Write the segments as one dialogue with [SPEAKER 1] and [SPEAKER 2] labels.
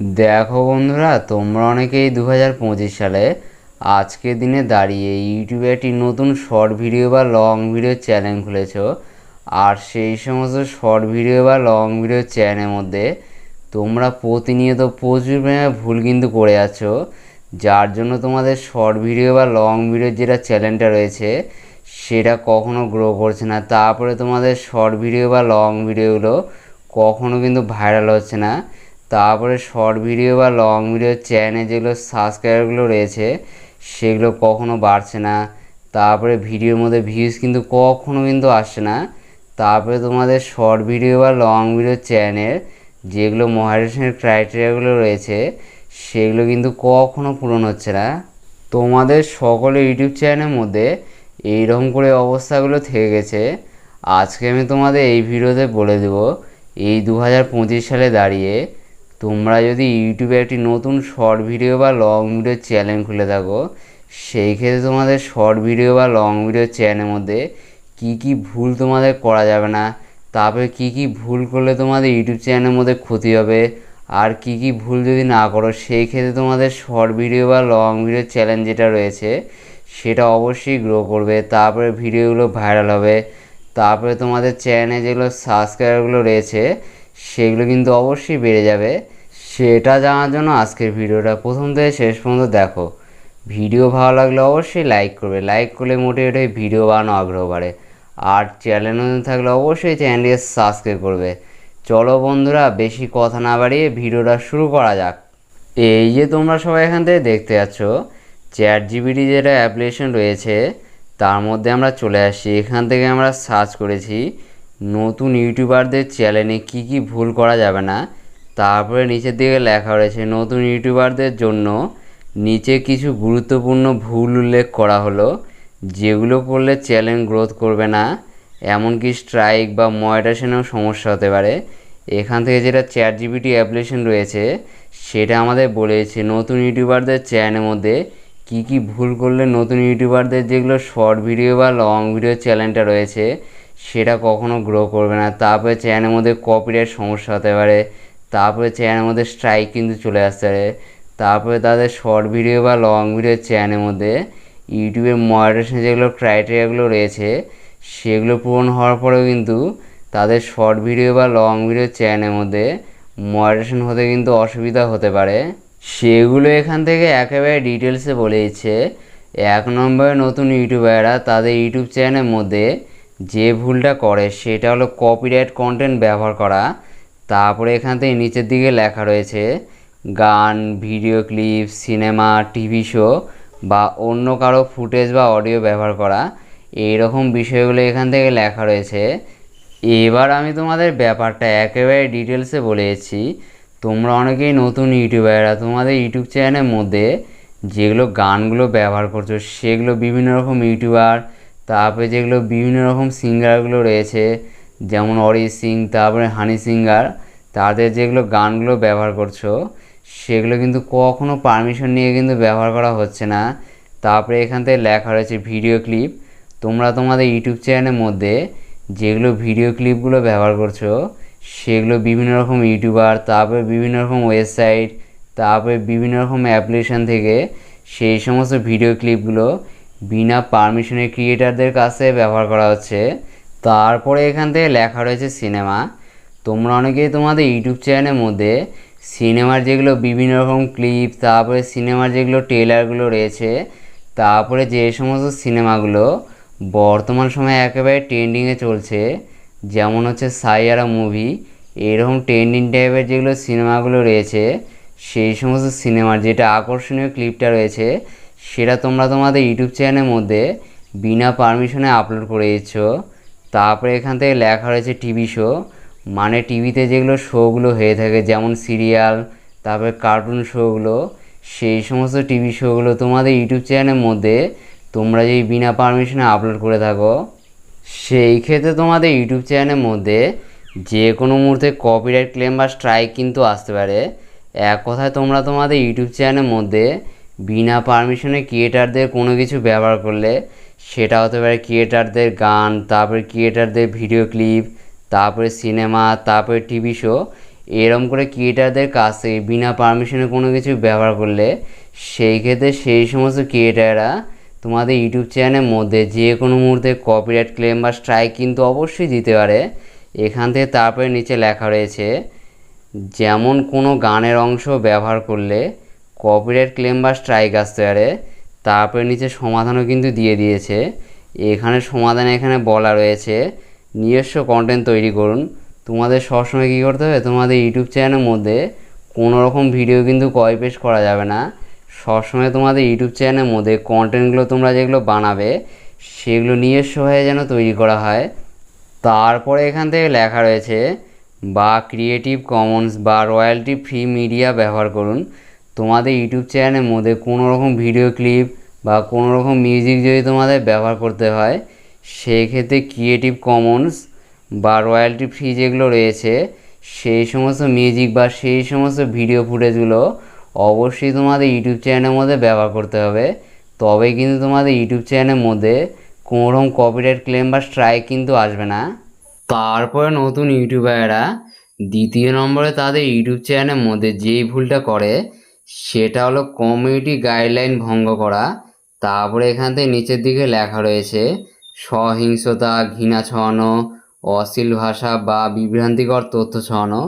[SPEAKER 1] দেখো বন্ধুরা, তোমরা অনেকেই 2025 সালে আজকের দিনে দাঁড়িয়ে ইউটিউবে একটি নতুন শর্ট ভিডিও বা লং ভিডিও চ্যানেল খুলেছো। আর সেই সমস্ত শর্ট ভিডিও বা লং ভিডিও চ্যানেলের মধ্যে তোমরা প্রতিনিয়ত প্রচুর পরিমাণে ভুল কিন্তু করে আছো, যার জন্য তোমাদের শর্ট ভিডিও বা লং ভিডিও যেটা চ্যানেলটা রয়েছে সেটা কখনো গ্রো করছে না। তারপরে তোমাদের শর্ট ভিডিও বা লং ভিডিওগুলো কখনো কিন্তু ভাইরাল হচ্ছে না। তারপরে শর্ট ভিডিও বা লং ভিডিও চ্যানেলে যেগুলো সাবস্ক্রাইবারগুলো রয়েছে সেগুলো কখনো বাড়ছে না। তারপরে ভিডিওর মধ্যে ভিউজ কিন্তু কখনো কিন্তু আসছে না। তারপরে তোমাদের শর্ট ভিডিও বা লং ভিডিও চ্যানেল যেগুলো মনিটাইজেশনের ক্রাইটেরিয়াগুলো রয়েছে সেগুলো কিন্তু কখনো পূরণ হচ্ছে না। তোমাদের সকলে ইউটিউব চ্যানেলের মধ্যে এইরকম করে অবস্থাগুলো থেকে গেছে। আজকে আমি তোমাদের এই ভিডিওতে বলে দেবো, এই 2025 সালে দাঁড়িয়ে তোমরা যদি ইউটিউবে একটি নতুন শর্ট ভিডিও বা লং ভিডিও চ্যানেল খুলে থাকো, সেই ক্ষেত্রে তোমাদের শর্ট ভিডিও বা লং ভিডিও চ্যানেলের মধ্যে কি কি ভুল তোমাদের করা যাবে না, তারপরে কি কি ভুল করলে তোমাদের ইউটিউব চ্যানেলের মধ্যে ক্ষতি হবে, আর কি কি ভুল যদি না করো সেই ক্ষেত্রে তোমাদের শর্ট ভিডিও বা লং ভিডিও চ্যানেল যেটা রয়েছে সেটা অবশ্যই গ্রো করবে। তারপরে ভিডিওগুলো ভাইরাল হবে। তারপরে তোমাদের চ্যানেলে যেগুলো সাবস্ক্রাইবারগুলো রয়েছে সেগুলো কিন্তু অবশ্যই বেড়ে যাবে। সেটা জানার জন্য আজকের ভিডিওটা প্রথম থেকে শেষ পর্যন্ত দেখো। ভিডিও ভালো লাগলে অবশ্যই লাইক করবে, লাইক করলে মোটিভেট হয়ে ভিডিও বানানো আগ্রহ বাড়ে। আর চ্যানেল নতুন থাকলে অবশ্যই চ্যানেলটিকে সাবস্ক্রাইব করবে। চলো বন্ধুরা, বেশি কথা না বাড়িয়ে ভিডিওটা শুরু করা যাক। এই যে তোমরা সবাই এখান থেকে দেখতে পাচ্ছ, চ্যাট জিপিটি যেটা অ্যাপ্লিকেশন রয়েছে তার মধ্যে আমরা চলে আসি। এখান থেকে আমরা সার্চ করেছি নতুন ইউটিউবারদের চ্যানেলে কি কি ভুল করা যাবে না। তারপরে নিচের দিকে লেখা রয়েছে নতুন ইউটিউবারদের জন্য নিচে কিছু গুরুত্বপূর্ণ ভুল উল্লেখ করা হলো, যেগুলো করলে চ্যানেল গ্রোথ করবে না, এমনকি স্ট্রাইক বা মনিটাইজেশনেও সমস্যা হতে পারে। এখান থেকে যেটা চ্যাট জিপিটি অ্যাপ্লিকেশন রয়েছে সেটা আমাদের বলেছে নতুন ইউটিউবারদের চ্যানেলের মধ্যে কি কি ভুল করলে নতুন ইউটিউবারদের যেগুলো শর্ট ভিডিও বা লং ভিডিও চ্যানেলটা রয়েছে সেটা কখনো গ্রো করবে না। তারপরে চ্যানেলের মধ্যে কপিরাইট সমস্যা হতে পারে। তারপরে চ্যানেলের মধ্যে স্ট্রাইক কিন্তু চলে আসতে পারে। তারপরে তাদের শর্ট ভিডিও বা লং ভিডিও চ্যানেলের মধ্যে ইউটিউবের মনিটাইজেশন যেগুলো ক্রাইটেরিয়াগুলো রয়েছে সেগুলো পূরণ হওয়ার পরেও কিন্তু তাদের শর্ট ভিডিও বা লং ভিডিও চ্যানেলের মধ্যে মনিটাইজেশন হতে কিন্তু অসুবিধা হতে পারে। সেগুলো এখান থেকে একেবারে ডিটেলসে বলে দিচ্ছে। 1 নম্বরে নতুন ইউটিউবাররা তাদের ইউটিউব চ্যানেলের মধ্যে যে ভুলটা করে সেটা হলো কপিরাইট কন্টেন্ট ব্যবহার করা। তারপরে এখান থেকে নিচের দিকে লেখা রয়েছে গান, video clip, cinema, TV show বা অন্য কারো ফুটেজ বা অডিও ব্যবহার করা, এইরকম বিষয়গুলো এখান থেকে লেখা রয়েছে। এবার আমি তোমাদের ব্যাপারটা একেবারে ডিটেলসে বলে দিচ্ছি। তোমরা অনেকেই নতুন ইউটিউবাররা তোমাদের ইউটিউব চ্যানেলের মধ্যে যেগুলো গানগুলো ব্যবহার করছো সেগুলো বিভিন্ন রকম ইউটিউবার, তারপরে যেগুলো বিভিন্ন রকম সিঙ্গারগুলো রয়েছে যেমন অরিজিৎ সিং, তারপরে হানি সিঙ্গার, তাদের যেগুলো গানগুলো ব্যবহার করছো সেগুলো কিন্তু কখনো পারমিশন নিয়ে কিন্তু ব্যবহার করা হচ্ছে না। তারপরে এখান থেকে লেখা রয়েছে ভিডিও ক্লিপ। তোমরা তোমাদের ইউটিউব চ্যানেলের মধ্যে যেগুলো ভিডিও ক্লিপগুলো ব্যবহার করছো সেগুলো বিভিন্ন রকম ইউটিউবার, তারপরে বিভিন্ন রকম ওয়েবসাইট, তারপরে বিভিন্ন রকম অ্যাপ্লিকেশান থেকে সেই সমস্ত ভিডিও ক্লিপগুলো বিনা পারমিশনের ক্রিয়েটারদের কাছে ব্যবহার করা হচ্ছে। তারপরে এখান থেকে লেখা রয়েছে সিনেমা। তোমরা অনেকেই তোমাদের ইউটিউব চ্যানেলের মধ্যে সিনেমার যেগুলো বিভিন্ন রকম ক্লিপ, তারপরে সিনেমার যেগুলো ট্রেলারগুলো রয়েছে, তারপরে যে সমস্ত সিনেমাগুলো বর্তমান সময়ে একেবারে ট্রেন্ডিংয়ে চলছে যেমন হচ্ছে সাইয়ারা মুভি, এরকম ট্রেন্ডিং টাইপের যেগুলো সিনেমাগুলো রয়েছে সেই সমস্ত সিনেমার যেটা আকর্ষণীয় ক্লিপটা রয়েছে সেটা তোমরা তোমাদের ইউটিউব চ্যানেলের মধ্যে বিনা পারমিশনে আপলোড করে দিচ্ছ। তারপরে এখান থেকে লেখা রয়েছে টিভি শো, মানে টিভিতে যেগুলো শোগুলো হয়ে থাকে যেমন সিরিয়াল, তারপরে কার্টুন শোগুলো, সেই সমস্ত টিভি শোগুলো তোমাদের ইউটিউব চ্যানেলের মধ্যে তোমরা যদি বিনা পারমিশনে আপলোড করে থাকো সেই ক্ষেত্রে তোমাদের ইউটিউব চ্যানেলের মধ্যে যে কোনো মুহূর্তে কপিরাইট ক্লেম বা স্ট্রাইক কিন্তু আসতে পারে। এক কথায় তোমরা তোমাদের ইউটিউব চ্যানেলের মধ্যে বিনা পারমিশনে ক্রিয়েটারদের কোনো কিছু ব্যবহার করলে, সেটা হতে পারে ক্রিয়েটারদের গান, তারপরে ক্রিয়েটারদের ভিডিও ক্লিপ, তারপরে সিনেমা, তারপরে টিভি শো, এরম করে ক্রিয়েটারদের কাছ থেকে বিনা পারমিশনে কোনো কিছু ব্যবহার করলে সেই ক্ষেত্রে সেই সমস্ত ক্রিয়েটাররা তোমাদের ইউটিউব চ্যানেলের মধ্যে যে কোনো মুহূর্তে কপিরাইট ক্লেম বা স্ট্রাইক কিন্তু অবশ্যই দিতে পারে। এখান থেকে তারপরে নিচে লেখা রয়েছে যেমন কোনো গানের অংশ ব্যবহার করলে কপিরাইট ক্লেম বা স্ট্রাইক আসতে পারে। তারপরে নিচে সমাধানও কিন্তু দিয়ে দিয়েছে। এখানে সমাধান এখানে বলা রয়েছে নিজস্ব কন্টেন্ট তৈরি করুন। তোমাদের সবসময় কী করতে হবে, তোমাদের ইউটিউব চ্যানেলের মধ্যে কোনো রকম ভিডিও কিন্তু কপি পেস্ট করা যাবে না। সবসময় তোমাদের ইউটিউব চ্যানেলের মধ্যে কন্টেন্টগুলো তোমরা যেগুলো বানাবে সেগুলো নিজস্বভাবে যেন তৈরি করা হয়। তারপরে এখান থেকে লেখা রয়েছে বা ক্রিয়েটিভ কমন্স বা রয়্যালটি ফ্রি মিডিয়া ব্যবহার করুন। তোমাদের ইউটিউব চ্যানেলের মধ্যে কোনো রকম ভিডিও ক্লিপ বা কোনো রকম মিউজিক যদি তোমাদের ব্যবহার করতে হয় সেই ক্ষেত্রে ক্রিয়েটিভ কমন্স বা রয়্যালটি ফ্রি যেগুলো রয়েছে সেই সমস্ত মিউজিক বা সেই সমস্ত ভিডিও ফুটেজগুলো অবশ্যই তোমাদের ইউটিউব চ্যানেলের মধ্যে ব্যবহার করতে হবে। তবে কিন্তু তোমাদের ইউটিউব চ্যানেলের মধ্যে কোনো রকম কপিরাইট ক্লেম বা স্ট্রাইক কিন্তু আসবে না। তারপরে নতুন ইউটিউবাররা দ্বিতীয় নম্বরে তাদের ইউটিউব চ্যানেলের মধ্যে যেই ভুলটা করে সেটা হলো কমিউনিটি গাইডলাইন ভঙ্গ করা। তারপরে এখান থেকে নিচের দিকে লেখা রয়েছে সহিংসতা, ঘৃণা ছড়ানো, অশ্লীল ভাষা বা বিভ্রান্তিকর তথ্য ছড়ানো।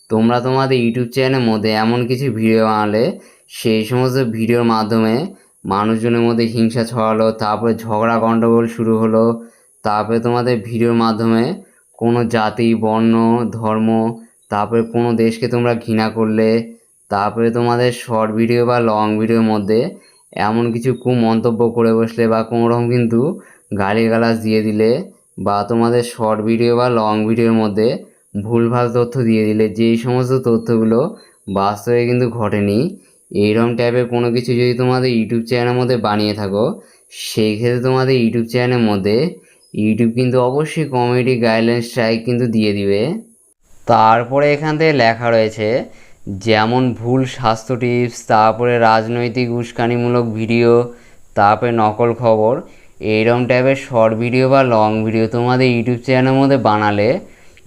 [SPEAKER 1] তোমরা তোমাদের ইউটিউব চ্যানেলের মধ্যে এমন কিছু ভিডিও বানালে সেই সমস্ত ভিডিওর মাধ্যমে মানুষজনের মধ্যে হিংসা ছড়ালো, তারপরে ঝগড়া গণ্ডগোল শুরু হলো, তারপরে তোমাদের ভিডিওর মাধ্যমে কোনো জাতি, বর্ণ, ধর্ম, তারপরে কোনো দেশকে তোমরা ঘৃণা করলে, তারপরে তোমাদের শর্ট ভিডিও বা লং ভিডিওর মধ্যে এমন কিছু কুমন্তব্য করে বসলে বা কোনো রকম কিন্তু গালিগালাজ দিয়ে দিলে বা তোমাদের শর্ট ভিডিও বা লং ভিডিওর মধ্যে ভুলভাল তথ্য দিয়ে দিলে, যেই সমস্ত তথ্যগুলো বাস্তবে কিন্তু ঘটেনি, এইরকম টাইপের কোনো কিছু যদি তোমাদের ইউটিউব চ্যানেলের মধ্যে বানিয়ে থাকো সেই ক্ষেত্রে তোমাদের ইউটিউব চ্যানেলের মধ্যে ইউটিউব কিন্তু অবশ্যই কমিউনিটি গাইডলাইন স্ট্রাইক কিন্তু দিয়ে দিবে। তারপরে এখান থেকে লেখা রয়েছে যেমন ভুল স্বাস্থ্য টিপস, তারপরে রাজনৈতিক উস্কানিমূলক ভিডিও, তারপরে নকল খবর, এইরকম টাইপের শর্ট ভিডিও বা লং ভিডিও তোমাদের ইউটিউব চ্যানেলের মধ্যে বানালে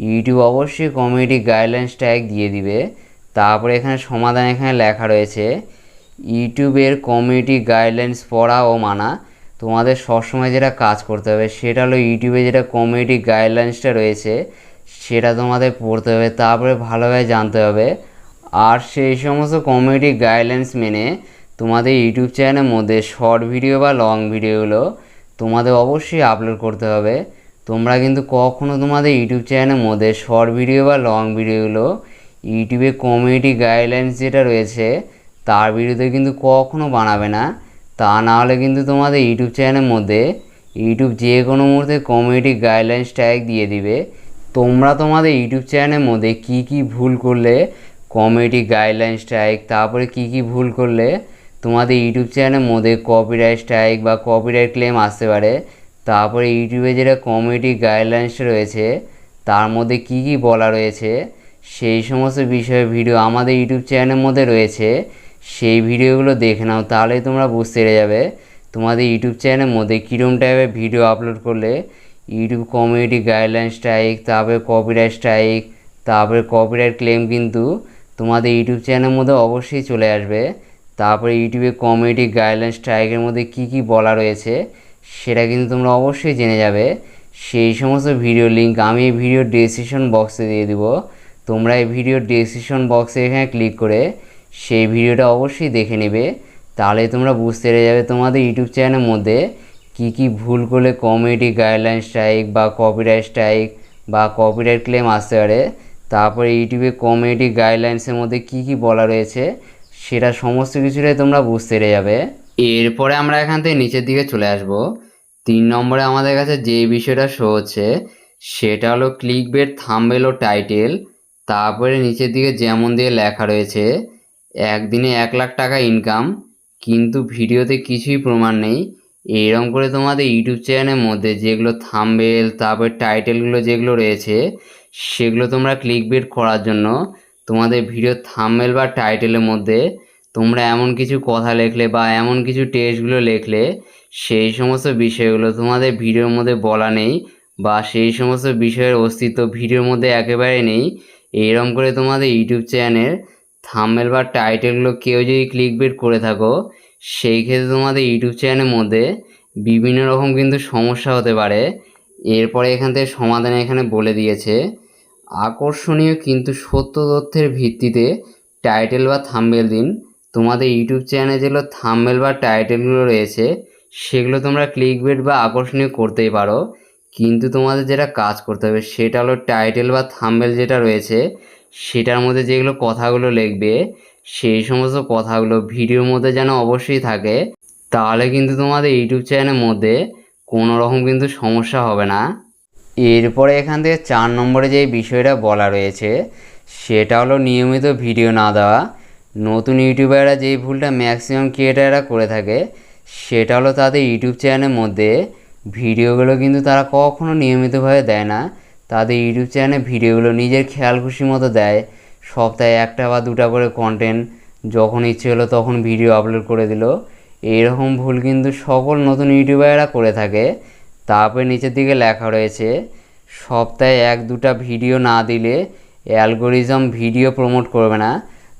[SPEAKER 1] ইউটিউব অবশ্যই কমিউনিটি গাইডলাইন স্ট্রাইক দিয়ে দিবে। তারপরে এখানে সমাধান এখানে লেখা রয়েছে ইউটিউবের কমিউনিটি গাইডলাইন্স পড়া ও মানা। তোমাদের সবসময় যেটা কাজ করতে হবে সেটা হলো ইউটিউবে যেটা কমিউনিটি গাইডলাইন্সটা রয়েছে সেটা তোমাদের পড়তে হবে, তারপরে ভালোভাবে জানতে হবে। আর সেই সমস্ত কমিউনিটি গাইডলাইন্স মেনে তোমাদের ইউটিউব চ্যানেলের মধ্যে শর্ট ভিডিও বা লং ভিডিওগুলো তোমাদের অবশ্যই আপলোড করতে হবে। তোমরা কিন্তু কখনও তোমাদের ইউটিউব চ্যানেলের মধ্যে শর্ট ভিডিও বা লং ভিডিওগুলো ইউটিউবে কমিউনিটি গাইডলাইন্স যেটা রয়েছে তার বিরুদ্ধে কিন্তু কখনও বানাবে না। তা না হলে কিন্তু তোমাদের ইউটিউব চ্যানেলের মধ্যে ইউটিউব যে কোনো মুহূর্তে কমিউনিটি গাইডলাইন স্ট্রাইক দিয়ে দিবে। তোমরা তোমাদের ইউটিউব চ্যানেলের মধ্যে কি কি ভুল করলে কমিউনিটি গাইডলাইন স্ট্রাইক, তারপরে কি কি ভুল করলে তোমাদের ইউটিউব চ্যানেলের মধ্যে কপিরাইট স্ট্রাইক বা কপিরাইট ক্লেম আসতে পারে, তারপরে ইউটিউবে যেটা কমিউনিটি গাইডলাইন্সটা রয়েছে তার মধ্যে কি কি বলা রয়েছে সেই সমস্ত বিষয়ে ভিডিও আমাদের ইউটিউব চ্যানেলের মধ্যে রয়েছে। সেই ভিডিওগুলো দেখে নাও, তাহলেই তোমরা বুঝতে পেরে যাবে তোমাদের ইউটিউব চ্যানেলের মধ্যে কীরকম টাইপের ভিডিও আপলোড করলে ইউটিউব কমিউনিটি গাইডলাইন স্ট্রাইক, তারপরে কপিরাইট স্ট্রাইক, তারপরে কপিরাইট ক্লেম কিন্তু তোমাদের ইউটিউব চ্যানেলের মধ্যে অবশ্যই চলে আসবে। তারপরে ইউটিউবে কমিউনিটি গাইডলাইন স্ট্রাইকের মধ্যে কি কি বলা রয়েছে সেটা কিন্তু তোমরা অবশ্যই জেনে যাবে। সেই সমস্ত ভিডিও লিঙ্ক আমি এই ভিডিওর ডেসক্রিপশন বক্সে দিয়ে দিব। তোমরা এই ভিডিওর ডেসক্রিপশন বক্সে এখানে ক্লিক করে সেই ভিডিওটা অবশ্যই দেখে নেবে, তাহলে তোমরা বুঝতে পেরে যাবে তোমাদের ইউটিউব চ্যানেলের মধ্যে কি কি ভুল করলে কমিউনিটি গাইডলাইন স্ট্রাইক বা কপিরাইট স্ট্রাইক বা কপিরাইট ক্লেম আসতে পারে। তারপরে ইউটিউবে কমিউনিটি গাইডলাইন্সের মধ্যে কি কি বলা রয়েছে সেটা সমস্ত কিছুটাই তোমরা বুঝতে পেরে যাবে। এরপরে আমরা এখান থেকে নিচের দিকে চলে আসব। 3 নম্বরে আমাদের কাছে যে বিষয়টা শো হচ্ছে সেটা হলো ক্লিকবেট থাম্বনেল ও টাইটেল। তারপরে নিচের দিকে যেমন দিয়ে লেখা রয়েছে একদিনে 1 লাখ টাকা ইনকাম, কিন্তু ভিডিওতে কিছুই প্রমাণ নেই। এইরকম করে তোমাদের ইউটিউব চ্যানেলের মধ্যে যেগুলো থাম্বনেল তারপরে টাইটেলগুলো যেগুলো রয়েছে সেগুলো তোমরা ক্লিকবেট করার জন্য তোমাদের ভিডিও থাম্বনেল বা টাইটেলের মধ্যে তোমরা এমন কিছু কথা লিখলে বা এমন কিছু টেক্সটগুলো লিখলে সেই সমস্ত বিষয়গুলো তোমাদের ভিডিওর মধ্যে বলা নেই বা সেই সমস্ত বিষয়ের অস্তিত্ব ভিডিওর মধ্যে একেবারে নেই, এইরকম করে তোমাদের ইউটিউব চ্যানেলের থাম্বনেল বা টাইটেলগুলো কেউ যদি ক্লিকবেট করে থাকো, সেই ক্ষেত্রে তোমাদের ইউটিউব চ্যানেলের মধ্যে বিভিন্ন রকম কিন্তু সমস্যা হতে পারে। এরপরে এখান থেকে সমাধান এখানে বলে দিয়েছে, আকর্ষণীয় কিন্তু সত্য তথ্যের ভিত্তিতে টাইটেল বা থাম্বনেল দিন। তোমাদের ইউটিউব চ্যানেলে যেগুলো থাম্বনেল বা টাইটেলগুলো রয়েছে সেগুলো তোমরা ক্লিকবেট বা আকর্ষণীয় করতেই পারো, কিন্তু তোমাদের যেটা কাজ করতে হবে সেটা হলো টাইটেল বা থাম্বনেল যেটা রয়েছে সেটার মধ্যে যেগুলো কথাগুলো লিখবে সেই সমস্ত কথাগুলো ভিডিওর মধ্যে যেন অবশ্যই থাকে, তাহলে কিন্তু তোমাদের ইউটিউব চ্যানেলের মধ্যে কোনো রকম কিন্তু সমস্যা হবে না। এরপরে এখান থেকে 4 নম্বরে যে বিষয়টা বলা রয়েছে সেটা হলো নিয়মিত ভিডিও না দেওয়া। নতুন ইউটিউবাররা যেই ভুলটা ম্যাক্সিমাম ক্রিয়েটাররা করে থাকে সেটা হলো তাদের ইউটিউব চ্যানেলের মধ্যে ভিডিওগুলো কিন্তু তারা কখনো নিয়মিতভাবে দেয় না। তাদের ইউটিউব চ্যানেলে ভিডিওগুলো নিজের খেয়াল খুশি মতো দেয়, সপ্তাহে 1টা বা 2টা করে কন্টেন্ট, যখন ইচ্ছে হলো তখন ভিডিও আপলোড করে দিল। এইরকম ভুল কিন্তু সকল নতুন ইউটিউবাররা করে থাকে। তারপরে নিচের দিকে লেখা রয়েছে, সপ্তাহে 1-2টা ভিডিও না দিলে অ্যালগোরিজম ভিডিও প্রমোট করবে না।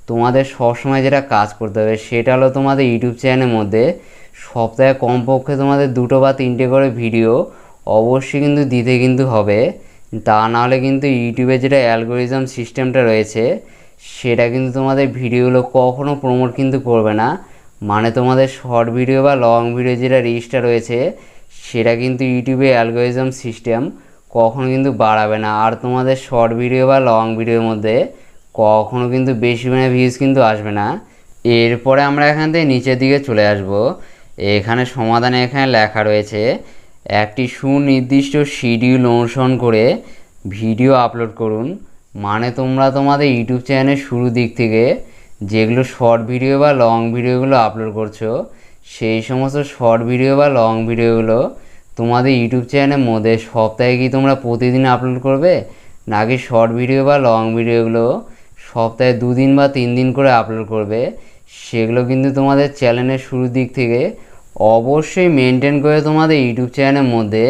[SPEAKER 1] তোমাদের সবসময় যেটা কাজ করতে হবে সেটা হলো তোমাদের ইউটিউব চ্যানেলের মধ্যে সপ্তাহে কমপক্ষে তোমাদের 2টো বা 3টে করে ভিডিও অবশ্যই কিন্তু দিতে কিন্তু হবে। তা নাহলে কিন্তু ইউটিউবের যেটা অ্যালগোরিজম সিস্টেমটা রয়েছে সেটা কিন্তু তোমাদের ভিডিওগুলো কখনো প্রমোট কিন্তু করবে না। মানে তোমাদের শর্ট ভিডিও বা লং ভিডিও যেটা রিচটা রয়েছে সেটা কিন্তু ইউটিউবে অ্যালগোরিজম সিস্টেম কখনো কিন্তু বাড়াবে না। আর তোমাদের শর্ট ভিডিও বা লং ভিডিওর মধ্যে কখনো কিন্তু বেশি ভিউজ কিন্তু আসবে না। এরপরে আমরা এখান থেকে নিচের দিকে চলে আসব। এখানে সমাধানে এখানে লেখা রয়েছে, একটি সুনির্দিষ্ট শিডিউল অনুসরণ করে ভিডিও আপলোড করুন। মানে তোমরা তোমাদের ইউটিউব চ্যানেলের শুরুর দিক থেকে যেগুলো শর্ট ভিডিও বা লং ভিডিওগুলো আপলোড করছো সেই সমস্ত শর্ট ভিডিও বা লং ভিডিওগুলো তোমাদের ইউটিউব চ্যানেলের মধ্যে সপ্তাহে কি তোমরা প্রতিদিন আপলোড করবে, নাকি শর্ট ভিডিও বা লং ভিডিওগুলো সপ্তাহে 2 দিন বা 3 দিন করে আপলোড করবে, সেগুলো কিন্তু তোমাদের চ্যানেলের শুরুর দিক থেকে অবশ্যই মেনটেন করে তোমাদের ইউটিউব চ্যানেলের মধ্যে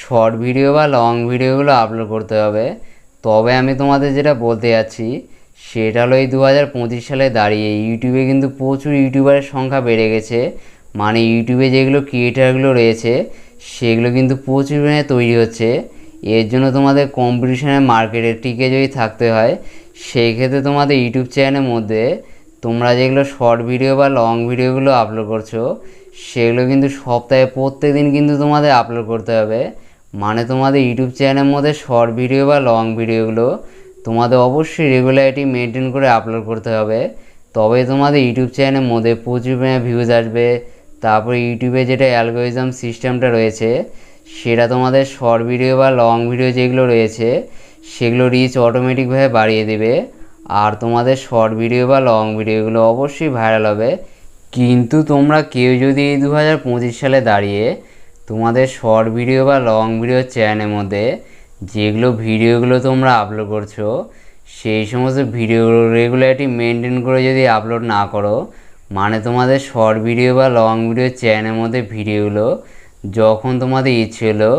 [SPEAKER 1] শর্ট ভিডিও বা লং ভিডিওগুলো আপলোড করতে হবে। তবে আমি তোমাদের যেটা বলতে যাচ্ছি সেটা হলো এই 2025 সালে দাঁড়িয়ে ইউটিউবে কিন্তু প্রচুর ইউটিউবারের সংখ্যা বেড়ে গেছে। মানে ইউটিউবে যেগুলো ক্রিয়েটারগুলো রয়েছে সেগুলো কিন্তু প্রচুর পরিমাণে তৈরি হচ্ছে। এর জন্য তোমাদের কম্পিটিশনের মার্কেটে টিকে যদি থাকতে হয় সেই ক্ষেত্রে তোমাদের ইউটিউব চ্যানেলের মধ্যে তোমরা যেগুলো শর্ট ভিডিও বা লং ভিডিওগুলো আপলোড করছো সেগুলো কিন্তু সপ্তাহে প্রত্যেক দিন কিন্তু তোমাদের আপলোড করতে হবে। মানে তোমাদের ইউটিউব চ্যানেলের মধ্যে শর্ট ভিডিও বা লং ভিডিওগুলো তোমাদের অবশ্যই রেগুলারিটি মেনটেন করে আপলোড করতে হবে, তবে তোমাদের ইউটিউব চ্যানেলের মধ্যে প্রচুর ভিউজ আসবে। তারপরে ইউটিউবে যেটা অ্যালগোরিজম সিস্টেমটা রয়েছে সেটা তোমাদের শর্ট ভিডিও বা লং ভিডিও যেগুলো রয়েছে সেগুলো রিচ অটোমেটিকভাবে বাড়িয়ে দেবে। আর তোমাদের শর্ট ভিডিও বা লং ভিডিওগুলো অবশ্যই ভাইরাল হবে। কিন্তু তোমরা কেউ যদি এই 2025 সালে দাঁড়িয়ে তোমাদের শর্ট ভিডিও বা লং ভিডিও চ্যানেলের মধ্যে যেগুলো ভিডিওগুলো তোমরা আপলোড করছো সেই সমস্ত ভিডিওগুলো রেগুলারিটি মেনটেন করে যদি আপলোড না করো, মানে তোমাদের শর্ট ভিডিও বা লং ভিডিও চ্যানেলের মধ্যে ভিডিওগুলো যখন তোমাদের ইচ্ছে হলো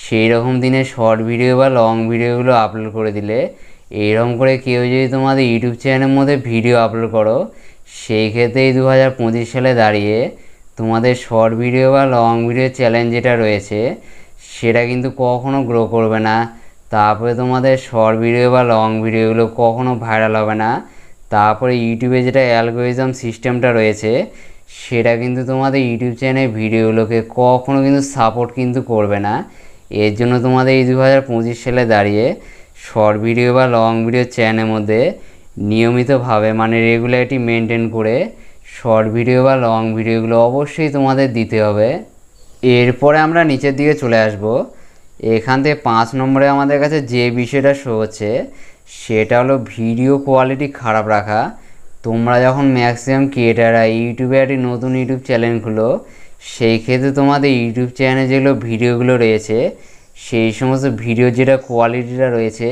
[SPEAKER 1] সেই রকম দিনে শর্ট ভিডিও বা লং ভিডিওগুলো আপলোড করে দিলে, এইরকম করে কেউ যদি তোমাদের ইউটিউব চ্যানেলের মধ্যে ভিডিও আপলোড করো সেই ক্ষেত্রে এই 2025 সালে দাঁড়িয়ে তোমাদের শর্ট ভিডিও বা লং ভিডিও চ্যালেঞ্জ যেটা রয়েছে সেটা কিন্তু কখনো গ্রো করবে না। তারপরে তোমাদের শর্ট ভিডিও বা লং ভিডিওগুলো কখনো ভাইরাল হবে না। তারপরে ইউটিউবে যেটা অ্যালগোরিজম সিস্টেমটা রয়েছে সেটা কিন্তু তোমাদের ইউটিউব চ্যানেলের ভিডিওগুলোকে কখনো কিন্তু সাপোর্ট কিন্তু করবে না। এর জন্য তোমাদের এই 2025 সালে দাঁড়িয়ে শর্ট ভিডিও বা লং ভিডিও চ্যানেলের মধ্যে নিয়মিতভাবে মানে রেগুলারিটি মেনটেন করে শর্ট ভিডিও বা লং ভিডিওগুলো অবশ্যই তোমাদের দিতে হবে। এরপরে আমরা নিচের দিকে চলে আসব। এখান থেকে 5 নম্বরে আমাদের কাছে যে বিষয়টা শো হচ্ছে সেটা হলো ভিডিও কোয়ালিটি খারাপ রাখা। তোমরা যখন ম্যাক্সিমাম ক্রিয়েটাররা ইউটিউবে একটি নতুন ইউটিউব চ্যানেল খুলো সেই ক্ষেত্রে তোমাদের ইউটিউব চ্যানেলে যেগুলো ভিডিওগুলো রয়েছে সেই সমস্ত ভিডিওর যেটা কোয়ালিটিটা রয়েছে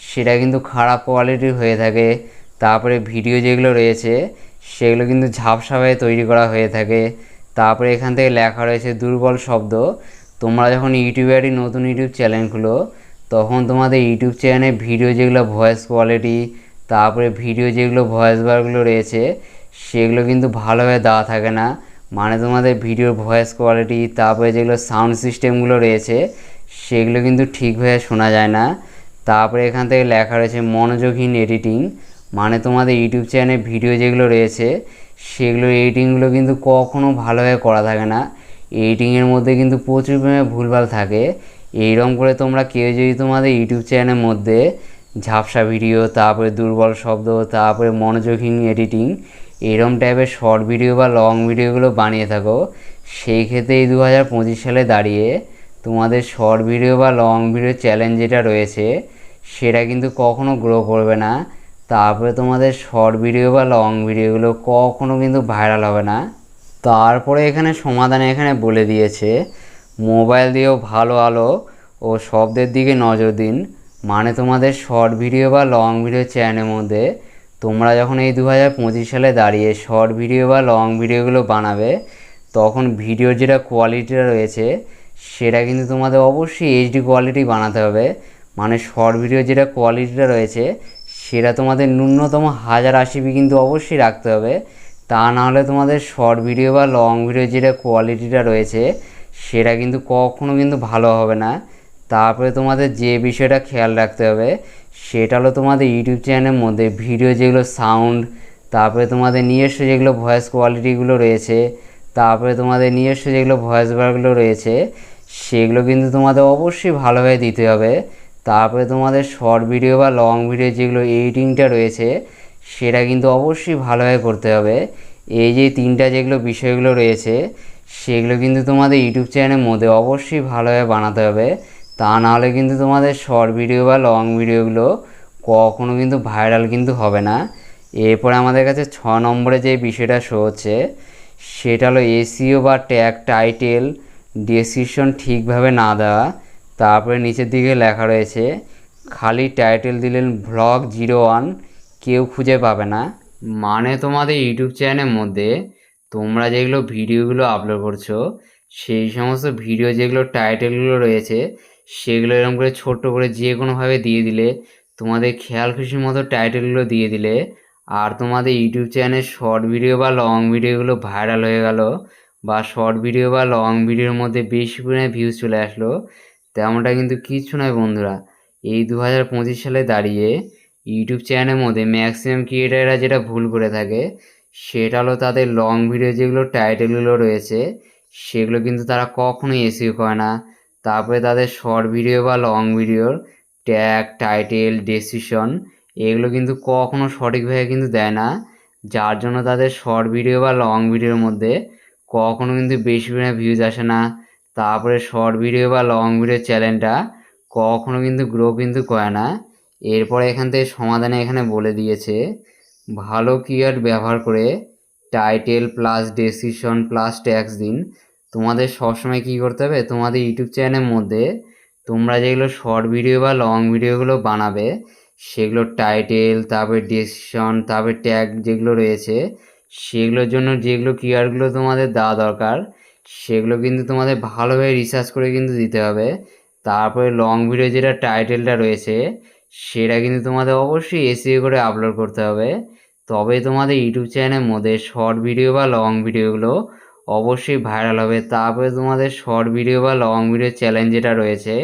[SPEAKER 1] সেটা কিন্তু খারাপ কোয়ালিটির হয়ে থাকে। তারপরে ভিডিও যেগুলো রয়েছে সেগুলো কিন্তু ঝাপসাভাবে তৈরি করা হয়ে থাকে। তারপরে এখান থেকে লেখা রয়েছে দুর্বল শব্দ। তোমরা যখন ইউটিউবে একটি নতুন ইউটিউব চ্যানেল খুলো তখন তোমাদের ইউটিউব চ্যানেলে ভিডিও যেগুলো ভয়েস কোয়ালিটি, তারপরে ভিডিও যেগুলো ভয়েস বারগুলো রয়েছে সেগুলো কিন্তু ভালোভাবে দেওয়া থাকে না। মানে তোমাদের ভিডিওর ভয়েস কোয়ালিটি, তারপরে যেগুলো সাউন্ড সিস্টেমগুলো রয়েছে সেগুলো কিন্তু ঠিকভাবে শোনা যায় না। তারপরে এখান থেকে লেখা রয়েছে মনোযোগহীন এডিটিং, মানে তোমাদের ইউটিউব চ্যানেলে ভিডিও যেগুলো রয়েছে সেগুলোর এডিটিংগুলো কিন্তু কখনও ভালোভাবে করা থাকে না। এডিটিংয়ের মধ্যে কিন্তু প্রচুর পরিমাণে ভুলভাল থাকে। এইরকম করে তোমরা কেউ যদি তোমাদের ইউটিউব চ্যানেলের মধ্যে ঝাপসা ভিডিও, তারপরে দুর্বল শব্দ, তারপরে মনোযোগহীন এডিটিং, এরম টাইপের শর্ট ভিডিও বা লং ভিডিওগুলো বানিয়ে থাকো, সেই ক্ষেত্রে এই 2025 সালে দাঁড়িয়ে তোমাদের শর্ট ভিডিও বা লং ভিডিও চ্যালেঞ্জ যেটা রয়েছে সেটা কিন্তু কখনো গ্রো করবে না। তারপরে তোমাদের শর্ট ভিডিও বা লং ভিডিওগুলো কখনো কিন্তু ভাইরাল হবে না। তারপরে এখানে সমাধানে এখানে বলে দিয়েছে মোবাইল দিয়েও ভালো আলো ও শব্দের দিকে নজর দিন। মানে তোমাদের শর্ট ভিডিও বা লং ভিডিও চ্যানেলের মধ্যে তোমরা যখন এই 2025 সালে দাঁড়িয়ে শর্ট ভিডিও বা লং ভিডিওগুলো বানাবে, তখন ভিডিওর যেটা কোয়ালিটিটা রয়েছে সেটা কিন্তু তোমাদের অবশ্যই এইচডি কোয়ালিটি বানাতে হবে। মানে শর্ট ভিডিও যেটা কোয়ালিটিটা রয়েছে সেটা তোমাদের ন্যূনতম 1080p কিন্তু অবশ্যই রাখতে হবে। তা না হলে তোমাদের শর্ট ভিডিও বা লং ভিডিও যেটা কোয়ালিটিটা রয়েছে সেটা কিন্তু কখনো কিন্তু ভালো হবে না। তারপরে তোমাদের যে বিষয়টা খেয়াল রাখতে হবে সেটা হলো তোমাদের ইউটিউব চ্যানেলের মধ্যে ভিডিও যেগুলো সাউন্ড, তারপরে তোমাদের নিজস্ব যেগুলো ভয়েস কোয়ালিটিগুলো রয়েছে, তারপরে তোমাদের নিজস্ব যেগুলো ভয়েস বারগুলো রয়েছে সেগুলো কিন্তু তোমাদের অবশ্যই ভালোভাবে দিতে হবে। তারপরে তোমাদের শর্ট ভিডিও বা লং ভিডিও যেগুলো এডিটিংটা রয়েছে সেটা কিন্তু অবশ্যই ভালোভাবে করতে হবে। এই যে তিনটা যেগুলো বিষয়গুলো রয়েছে সেগুলো কিন্তু তোমাদের ইউটিউব চ্যানেলের মধ্যে অবশ্যই ভালোভাবে বানাতে হবে। তা নাহলে কিন্তু তোমাদের শর্ট ভিডিও বা লং ভিডিওগুলো কখনো কিন্তু ভাইরাল কিন্তু হবে না। এরপরে আমাদের কাছে 6 নম্বরে যে বিষয়টা শো হচ্ছে সেটা হলো এসইও বা ট্যাগ টাইটেল ডেসক্রিপশন ঠিকভাবে না দেওয়া। তারপরে নিচের দিকে লেখা রয়েছে খালি টাইটেল দিলেন vlog01, কেউ খুঁজে পাবে না। মানে তোমাদের ইউটিউব চ্যানেলের মধ্যে তোমরা যেগুলো ভিডিওগুলো আপলোড করছো সেই সমস্ত ভিডিও যেগুলো টাইটেলগুলো রয়েছে সেগুলো এরকম করে ছোট্ট করে যে কোনোভাবে দিয়ে দিলে, তোমাদের খেয়াল খুশির মতো টাইটেলগুলো দিয়ে দিলে, আর তোমাদের ইউটিউব চ্যানেলের শর্ট ভিডিও বা লং ভিডিওগুলো ভাইরাল হয়ে গেল, বা শর্ট ভিডিও বা লং ভিডিওর মধ্যে বেশি পরিমাণে ভিউজ চলে আসলো, তেমনটা কিন্তু কিচ্ছু নয় বন্ধুরা। এই 2025 সালে দাঁড়িয়ে ইউটিউব চ্যানেলের মধ্যে ম্যাক্সিমাম ক্রিয়েটাররা যেটা ভুল করে থাকে সেটা হলো তাদের লং ভিডিও যেগুলো টাইটেলগুলো রয়েছে সেগুলো কিন্তু তারা কখনোই এসইও করে না। তারপরে তাদের শর্ট ভিডিও বা লং ভিডিওর ট্যাগ টাইটেল ডেসক্রিপশন এগুলো কিন্তু কখনো সঠিকভাবে কিন্তু দেয় না, যার জন্য তাদের শর্ট ভিডিও বা লং ভিডিওর মধ্যে কখনো কিন্তু বেশি পরিমাণে ভিউজ আসে না। তারপরে শর্ট ভিডিও বা লং ভিডিও চ্যানেলটা কখনো কিন্তু গ্রো কিন্তু করে না। এরপরে এখান থেকে সমাধানে এখানে বলে দিয়েছে ভালো কিওয়ার্ড ব্যবহার করে title plus description plus tags দিন। তোমাদের সবসময় কী করতে হবে, তোমাদের ইউটিউব চ্যানেলের মধ্যে তোমরা যেগুলো শর্ট ভিডিও বা লং ভিডিওগুলো বানাবে সেগুলো টাইটেল, তারপরে ডেসক্রিপশন, তারপরে ট্যাগ যেগুলো রয়েছে সেগুলোর জন্য যেগুলো কিওয়ার্ডগুলো তোমাদের দেওয়া দরকার সেগুলো কিন্তু তোমাদের ভালোভাবে রিসার্চ করে কিন্তু দিতে হবে। তারপরে লং ভিডিও যেটা টাইটেলটা রয়েছে সেটা কিন্তু তোমাদের অবশ্যই এসইও করে আপলোড করতে হবে, তবে তোমাদের ইউটিউব চ্যানেলের মধ্যে শর্ট ভিডিও বা লং ভিডিওগুলো অবশ্যই ভাইরাল হবে। তারপরে তোমাদের শর্ট ভিডিও বা লং ভিডিও চ্যালেঞ্জ যেটা রয়েছে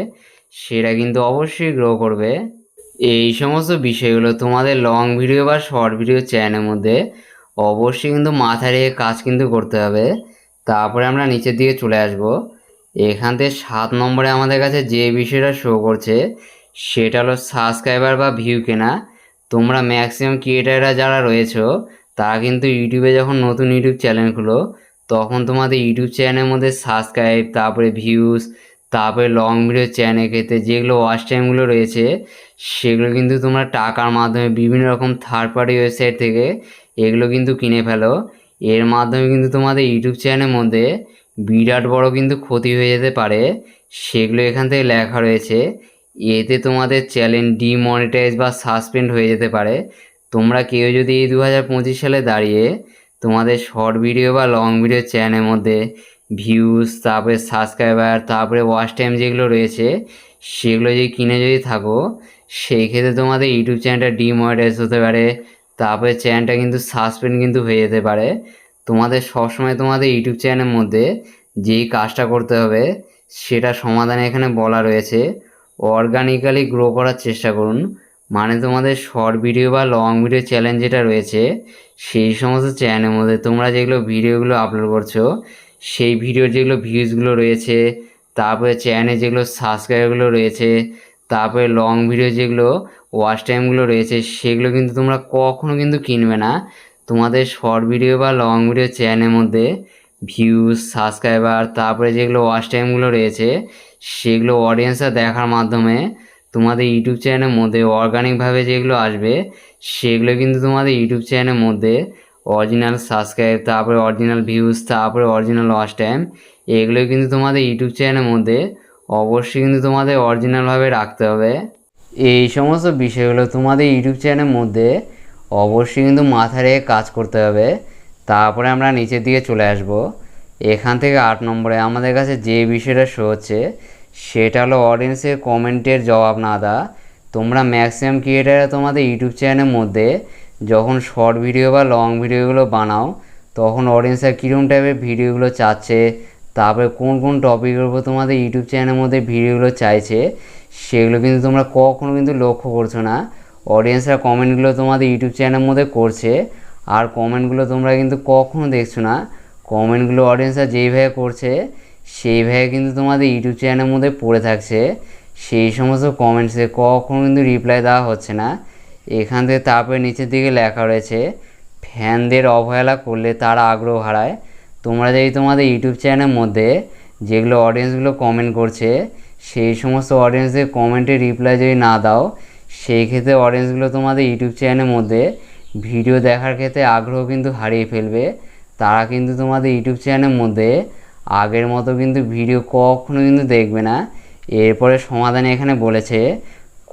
[SPEAKER 1] সেটা কিন্তু অবশ্যই গ্রো করবে। এই সমস্ত বিষয়গুলো তোমাদের লং ভিডিও বা শর্ট ভিডিও চ্যানেলের মধ্যে অবশ্যই কিন্তু মাথায় রেখে কাজ কিন্তু করতে হবে। তারপরে আমরা নিচের দিকে চলে আসব। এখান থেকে 7 নম্বরে আমাদের কাছে যে বিষয়টা শো করছে সেটা হলো সাবস্ক্রাইবার বা ভিউ কেনা। তোমরা ম্যাক্সিমাম ক্রিয়েটাররা যারা রয়েছো তারা কিন্তু ইউটিউবে যখন নতুন ইউটিউব চ্যানেল খুলো তখন তোমাদের ইউটিউব চ্যানেলের মধ্যে সাবস্ক্রাইব, তারপরে ভিউজ, তারপরে লং ভিডিও চ্যানেল ক্ষেত্রে যেগুলো ওয়াচ টাইমগুলো রয়েছে সেগুলো কিন্তু তোমরা টাকার মাধ্যমে বিভিন্ন রকম থার্ড পার্টি ওয়েবসাইট থেকে এগুলো কিন্তু কিনে ফেলো। এর মাধ্যমে কিন্তু তোমাদের ইউটিউব চ্যানেলের মধ্যে বিরাট বড় কিন্তু ক্ষতি হয়ে যেতে পারে। সেগুলো এখান থেকে লেখা রয়েছে, এতে তোমাদের চ্যানেল ডিমনিটাইজ বা সাসপেন্ড হয়ে যেতে পারে। তোমরা কেউ যদি এই 2025 সালে দাঁড়িয়ে তোমাদের শর্ট ভিডিও বা লং ভিডিও চ্যানেলের মধ্যে ভিউজ, তারপরে সাবস্ক্রাইবার, তারপরে ওয়াচ টাইম যেগুলো রয়েছে সেগুলো যদি কিনে যদি থাকো, সেই ক্ষেত্রে তোমাদের ইউটিউব চ্যানেলটা ডিমনিটাইজ হতে পারে, তারপরে চ্যানেলটা কিন্তু সাসপেন্ড কিন্তু হয়ে যেতে পারে। তোমাদের সবসময় তোমাদের ইউটিউব চ্যানেলের মধ্যে যেই কাজটা করতে হবে সেটা সমাধান এখানে বলা রয়েছে। অর্গানিক্যালি গ্রো করার চেষ্টা করুন, মানে তোমাদের শর্ট ভিডিও বা লং ভিডিও চ্যালেঞ্জ যেটা রয়েছে সেই সমস্ত চ্যানেলের মধ্যে তোমরা যেগুলো ভিডিওগুলো আপলোড করছো, সেই ভিডিওর যেগুলো ভিউজগুলো রয়েছে, তারপরে চ্যানেলে যেগুলো সাবস্ক্রাইবগুলো রয়েছে, তারপরে লং ভিডিও যেগুলো ওয়াচ টাইমগুলো রয়েছে, সেগুলো কিন্তু তোমরা কখনো কিন্তু কিনবে না। তোমাদের শর্ট ভিডিও বা লং ভিডিও চ্যানেলের মধ্যে ভিউজ, সাবস্ক্রাইবার, তারপরে যেগুলো ওয়াচ টাইমগুলো রয়েছে সেগুলো অডিয়েন্সরা দেখার মাধ্যমে তোমাদের ইউটিউব চ্যানেলের মধ্যে অর্গানিকভাবে যেগুলো আসবে সেগুলো কিন্তু তোমাদের ইউটিউব চ্যানেলের মধ্যে অরিজিনাল সাবস্ক্রাইব, তারপরে অরিজিনাল ভিউজ, তারপরে অরিজিনাল ওয়াচ টাইম, এগুলো কিন্তু তোমাদের ইউটিউব চ্যানেলের মধ্যে অবশ্যই কিন্তু তোমাদের অরিজিনালভাবে রাখতে হবে। এই সমস্ত বিষয়গুলো তোমাদের ইউটিউব চ্যানেলের মধ্যে অবশ্যই কিন্তু মাথায় রেখে কাজ করতে হবে। তারপরে আমরা নিচের দিকে চলে আসব। এখান থেকে 8 নম্বরে আমাদের কাছে যে বিষয়টা শো হচ্ছে সেটা হলো অডিয়েন্সের কমেন্টের জবাব না দেওয়া। তোমরা ম্যাক্সিমাম ক্রিয়েটাররা তোমাদের ইউটিউব চ্যানেলের মধ্যে যখন শর্ট ভিডিও বা লং ভিডিওগুলো বানাও তখন অডিয়েন্সরা কীরকম টাইপের ভিডিওগুলো চাচ্ছে, তারপরে কোন কোন টপিকের উপর তোমাদের ইউটিউব চ্যানেলের মধ্যে ভিডিওগুলো চাইছে সেগুলো কিন্তু তোমরা কখনো কিন্তু লক্ষ্য করছো না। অডিয়েন্সরা কমেন্টগুলো তোমাদের ইউটিউব চ্যানেলের মধ্যে করছে আর কমেন্টগুলো তোমরা কিন্তু কখনো দেখছো না। কমেন্টগুলো অডিয়েন্সরা যেইভাবে করছে সেইভাবে কিন্তু তোমাদের ইউটিউব চ্যানেলের মধ্যে পড়ে থাকছে, সেই সমস্ত কমেন্টসে কখনো কিন্তু রিপ্লাই দেওয়া হচ্ছে না। এখান থেকে তারপরে নিচের দিকে লেখা রয়েছে ফ্যানদের অবহেলা করলে তারা আগ্রহ হারায়। তোমরা যদি তোমাদের ইউটিউব চ্যানেলের মধ্যে যেগুলো অডিয়েন্সগুলো কমেন্ট করছে সেই সমস্ত অডিয়েন্সদের কমেন্টে রিপ্লাই যদি না দাও, সেই ক্ষেত্রে অডিয়েন্সগুলো তোমাদের ইউটিউব চ্যানেলের মধ্যে ভিডিও দেখার ক্ষেত্রে আগ্রহ কিন্তু হারিয়ে ফেলবে। তারা কিন্তু তোমাদের ইউটিউব চ্যানেলের মধ্যে আগের মতো কিন্তু ভিডিও কখনো কিন্তু দেখবে না। এরপরে সমাধানে এখানে বলেছে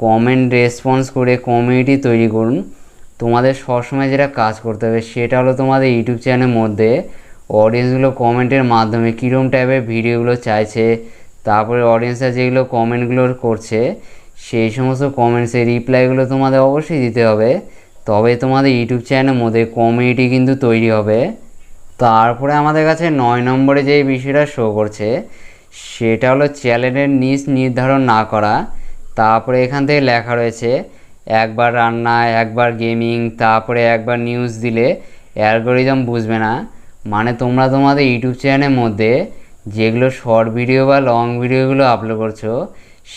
[SPEAKER 1] কমেন্ট রেসপন্স করে কমিউনিটি তৈরি করুন। তোমাদের সবসময় যেটা কাজ করতে হবে সেটা হলো তোমাদের ইউটিউব চ্যানেলের মধ্যে অডিয়েন্সগুলো কমেন্টের মাধ্যমে কীরকম টাইপের ভিডিওগুলো চাইছে, তারপরে অডিয়েন্সরা যেগুলো কমেন্টগুলো করছে সেই সমস্ত কমেন্টসের রিপ্লাইগুলো তোমাদের অবশ্যই দিতে হবে, তবে তোমাদের ইউটিউব চ্যানেলের মধ্যে কমিউনিটি কিন্তু তৈরি হবে। তারপরে আমাদের কাছে 9 নম্বরে যে বিষয়টা শো করছে সেটা হলো চ্যানেলের নিচ নির্ধারণ না করা। তারপরে এখান থেকে লেখা রয়েছে একবার রান্না, একবার গেমিং, তারপরে একবার নিউজ দিলে অ্যালগোরিদম বুঝবে না। মানে তোমরা তোমাদের ইউটিউব চ্যানেলের মধ্যে যেগুলো শর্ট ভিডিও বা লং ভিডিওগুলো আপলোড করছো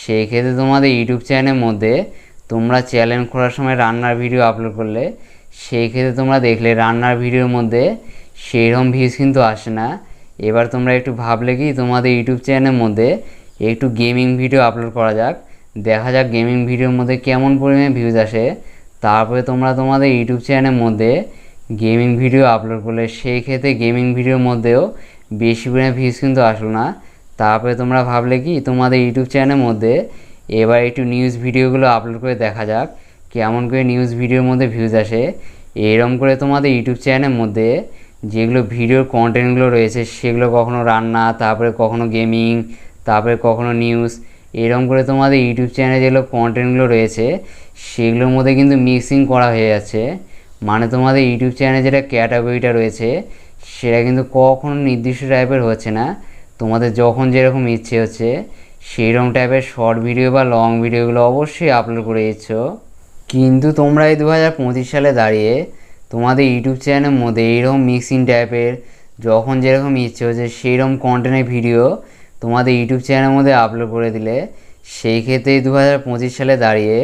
[SPEAKER 1] সেই ক্ষেত্রে তোমাদের ইউটিউব চ্যানেলের মধ্যে তোমরা চ্যানেল খোলার সময় রান্নার ভিডিও আপলোড করলে সেই ক্ষেত্রে তোমরা দেখলে রান্নার ভিডিওর মধ্যে সেইরকম ভিউজ কিন্তু আসে না। এবার তোমরা একটু ভাবলে কি তোমাদের ইউটিউব চ্যানেলের মধ্যে একটু গেমিং ভিডিও আপলোড করা যাক, দেখা যাক গেমিং ভিডিওর মধ্যে কেমন পরিমাণে ভিউজ আসে। তারপরে তোমরা তোমাদের ইউটিউব চ্যানেলের মধ্যে গেমিং ভিডিও আপলোড করলে সেই ক্ষেত্রে গেমিং ভিডিওর মধ্যেও বেশি পরিমাণে ভিউজ কিন্তু আসলো না। তারপরে তোমরা ভাবলে কি তোমাদের ইউটিউব চ্যানেলের মধ্যে এবার একটু নিউজ ভিডিওগুলো আপলোড করে দেখা যাক কেমন করে নিউজ ভিডিওর মধ্যে ভিউজ আসে। এরকম করে তোমাদের ইউটিউব চ্যানেলের মধ্যে যেগুলো ভিডিওর কন্টেন্টগুলো রয়েছে সেগুলো কখনো রান্না, তারপরে কখনো গেমিং, তারপরে কখনো নিউজ, এরকম করে তোমাদের ইউটিউব চ্যানেলে যেগুলো কন্টেন্টগুলো রয়েছে সেগুলোর মধ্যে কিন্তু মিক্সিং করা হয়ে যাচ্ছে। মানে তোমাদের ইউটিউব চ্যানেলে যেটা ক্যাটাগরিটা রয়েছে সেটা কিন্তু কখনো নির্দিষ্ট টাইপের হচ্ছে না। তোমাদের যখন যেরকম ইচ্ছে হচ্ছে সেই রকম টাইপের শর্ট ভিডিও বা লং ভিডিওগুলো অবশ্যই আপলোড করে দিচ্ছ। কিন্তু তোমরা এই 2025 সালে দাঁড়িয়ে তোমাদের ইউটিউব চ্যানেলের মধ্যে এইরকম মিক্সিং টাইপের যখন যেরকম ইচ্ছে হচ্ছে সেই রকম কন্টেন্টের ভিডিও তোমাদের ইউটিউব চ্যানেলের মধ্যে আপলোড করে দিলে সেই ক্ষেত্রে 2025 সালে দাঁড়িয়ে